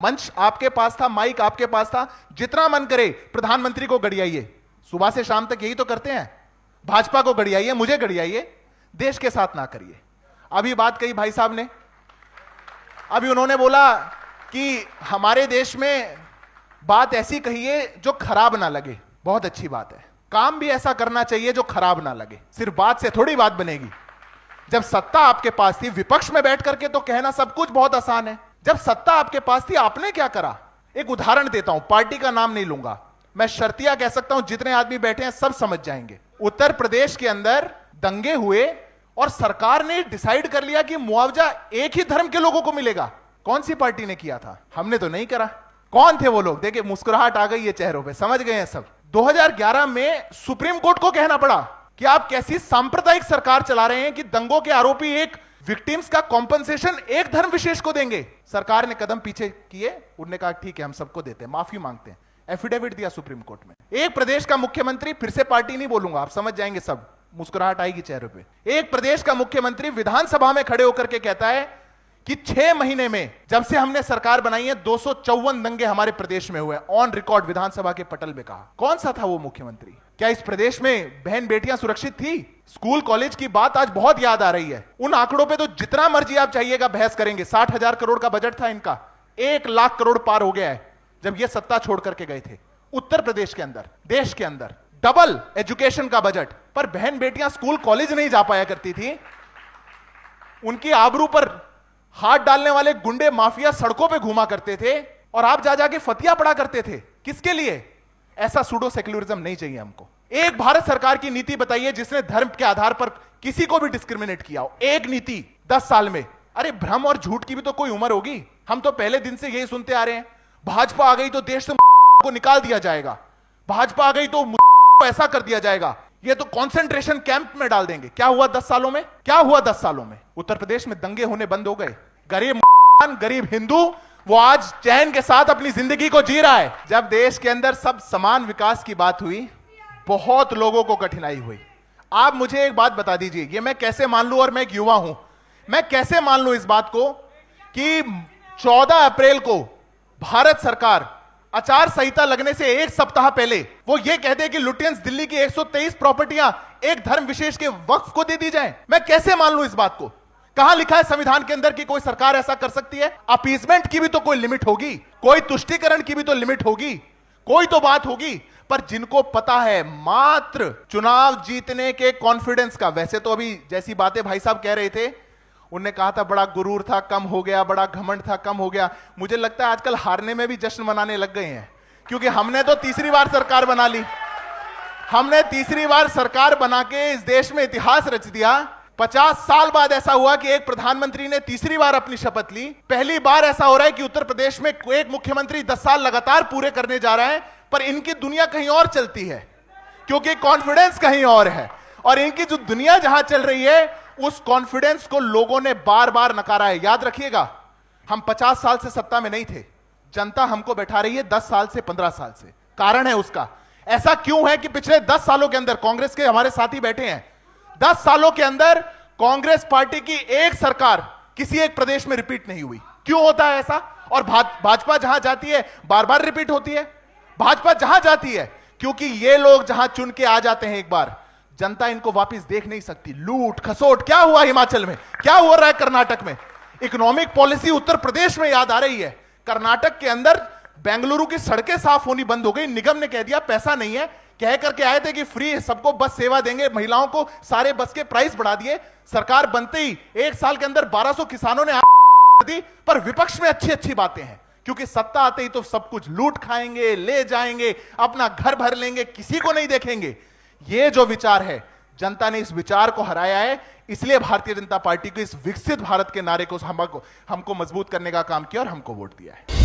मंच आपके पास था, माइक आपके पास था, जितना मन करे प्रधानमंत्री को गड़ियाइए। सुबह से शाम तक यही तो करते हैं, भाजपा को गड़ियाइए, मुझे गड़ियाइए, देश के साथ ना करिए। अभी बात कही भाई साहब ने, अभी उन्होंने बोला कि हमारे देश में बात ऐसी कहिए जो खराब ना लगे। बहुत अच्छी बात है, काम भी ऐसा करना चाहिए जो खराब ना लगे। सिर्फ बात से थोड़ी बात बनेगी। जब सत्ता आपके पास थी, विपक्ष में बैठ करके तो कहना सब कुछ बहुत आसान है। जब सत्ता आपके पास थी, आपने क्या करा? एक उदाहरण देता हूं, पार्टी का नाम नहीं लूंगा, मैं शर्तिया कह सकता हूं, जितने आदमी बैठे हैं सब समझ जाएंगे। उत्तर प्रदेश के अंदर दंगे हुए और सरकार ने डिसाइड कर लिया कि मुआवजा एक ही धर्म के लोगों को मिलेगा। कौन सी पार्टी ने किया था? हमने तो नहीं करा। कौन थे वो लोग? देखिए मुस्कुराहट आ गई है चेहरों पे, समझ गए हैं सब। 2011 में सुप्रीम कोर्ट को कहना पड़ा कि आप कैसी सांप्रदायिक सरकार चला रहे हैं कि दंगों के आरोपी एक विक्टिम्स का कॉम्पनसेशन एक धर्म विशेष को देंगे। सरकार ने कदम पीछे किए, उन्होंने कहा ठीक है हम सबको देते हैं, माफी मांगते हैं, एफिडेविट दिया सुप्रीम कोर्ट में। एक प्रदेश का मुख्यमंत्री, फिर से पार्टी नहीं बोलूंगा, आप समझ जाएंगे सब, मुस्कुराहट आएगी चेहरे पे। एक प्रदेश का मुख्यमंत्री विधानसभा में खड़े होकर के कहता है कि 6 महीने में जब से हमने सरकार बनाई है 254 दंगे हमारे प्रदेश में हुए, ऑन रिकॉर्ड विधानसभा के पटल में कहा। कौन सा था वो मुख्यमंत्री? क्या इस प्रदेश में बहन बेटियां सुरक्षित थी? स्कूल कॉलेज की बात आज बहुत याद आ रही है। उन आंकड़ों पे तो जितना मर्जी आप चाहिएगा बहस करेंगे। 60,000 करोड़ का बजट था इनका, 1 लाख करोड़ पार हो गया है जब ये सत्ता छोड़ करके गए थे। उत्तर प्रदेश के अंदर, देश के अंदर डबल एजुकेशन का बजट, पर बहन बेटियां स्कूल कॉलेज नहीं जा पाया करती थी। उनकी आबरू पर हाथ डालने वाले गुंडे माफिया सड़कों पे घूमा करते थे और आप जा जाके फतिया पड़ा करते थे। किसके लिए? ऐसा सूडो सेक्युलरिज्म नहीं चाहिए हमको। एक भारत सरकार की नीति बताइए जिसने धर्म के आधार पर किसी को भी डिस्क्रिमिनेट किया हो। एक नीति 10 साल में। अरे भ्रम और झूठ की भी तो कोई उम्र होगी। हम तो पहले दिन से यही सुनते आ रहे हैं, भाजपा आ गई तो देश से को निकाल दिया जाएगा, भाजपा आ गई तो ऐसा कर दिया जाएगा, ये तो कंसंट्रेशन कैंप में डाल देंगे। क्या हुआ 10 सालों में? क्या हुआ 10 सालों में? उत्तर प्रदेश में दंगे होने बंद हो गए। गरीब हिंदू वो आज चैन के साथ अपनी जिंदगी को जी रहा है। जब देश के अंदर सब समान विकास की बात हुई, बहुत लोगों को कठिनाई हुई। आप मुझे एक बात बता दीजिए, ये मैं कैसे मान लूं, और मैं एक युवा हूं, मैं कैसे मान लूं इस बात को कि 14 अप्रैल को भारत सरकार आचार संहिता लगने से एक सप्ताह पहले वो ये कहते हैं कि लुटियंस दिल्ली की 123 प्रॉपर्टियां एक धर्म विशेष के वक्फ को दे दी जाएं। मैं कैसे मान लूं इस बात को? कहां लिखा है संविधान के अंदर कि कोई सरकार ऐसा कर सकती है? अपीसमेंट की भी तो कोई लिमिट होगी, कोई तुष्टीकरण की भी तो लिमिट होगी, कोई तो बात होगी। पर जिनको पता है मात्र चुनाव जीतने के कॉन्फिडेंस का, वैसे तो अभी जैसी बातें भाई साहब कह रहे थे, उनने कहा था बड़ा गुरूर था कम हो गया, बड़ा घमंड था कम हो गया। मुझे लगता है आजकल हारने में भी जश्न मनाने लग गए हैं, क्योंकि हमने तो तीसरी बार सरकार बना ली। हमने तीसरी बार सरकार बना के इस देश में इतिहास रच दिया। 50 साल बाद ऐसा हुआ कि एक प्रधानमंत्री ने तीसरी बार अपनी शपथ ली। पहली बार ऐसा हो रहा है कि उत्तर प्रदेश में एक मुख्यमंत्री 10 साल लगातार पूरे करने जा रहा है, पर इनकी दुनिया कहीं और चलती है, क्योंकि कॉन्फिडेंस कहीं और है। और इनकी जो दुनिया जहां चल रही है, उस कॉन्फिडेंस को लोगों ने बार बार नकारा है। याद रखिएगा, हम 50 साल से सत्ता में नहीं थे, जनता हमको बैठा रही है 10 साल से, 15 साल से। कारण है उसका। ऐसा क्यों है कि पिछले 10 सालों के अंदर कांग्रेस के हमारे साथी बैठे हैं, 10 सालों के अंदर कांग्रेस पार्टी की एक सरकार किसी एक प्रदेश में रिपीट नहीं हुई। क्यों होता है ऐसा? और भाजपा जहां जाती है बार बार रिपीट होती है। भाजपा जहां जाती है, क्योंकि ये लोग जहां चुन के आ जाते हैं एक बार, जनता इनको वापस देख नहीं सकती। लूट खसोट क्या हुआ हिमाचल में, क्या हो रहा है कर्नाटक में, इकोनॉमिक पॉलिसी उत्तर प्रदेश में याद आ रही है। कर्नाटक के अंदर बेंगलुरु की सड़कें साफ होनी बंद हो गई। निगम ने कह दिया पैसा नहीं है, कह करके आए थे कि फ्री सबको बस सेवा देंगे, महिलाओं को सारे बस के प्राइस बढ़ा दिए। सरकार बनते ही 1 साल के अंदर 1200 किसानों ने दी। पर विपक्ष में अच्छी अच्छी बातें हैं, क्योंकि सत्ता आते ही तो सब कुछ लूट खाएंगे, ले जाएंगे, अपना घर भर लेंगे, किसी को नहीं देखेंगे। ये जो विचार है, जनता ने इस विचार को हराया है। इसलिए भारतीय जनता पार्टी को इस विकसित भारत के नारे को हमको मजबूत करने का काम किया और हमको वोट दिया है।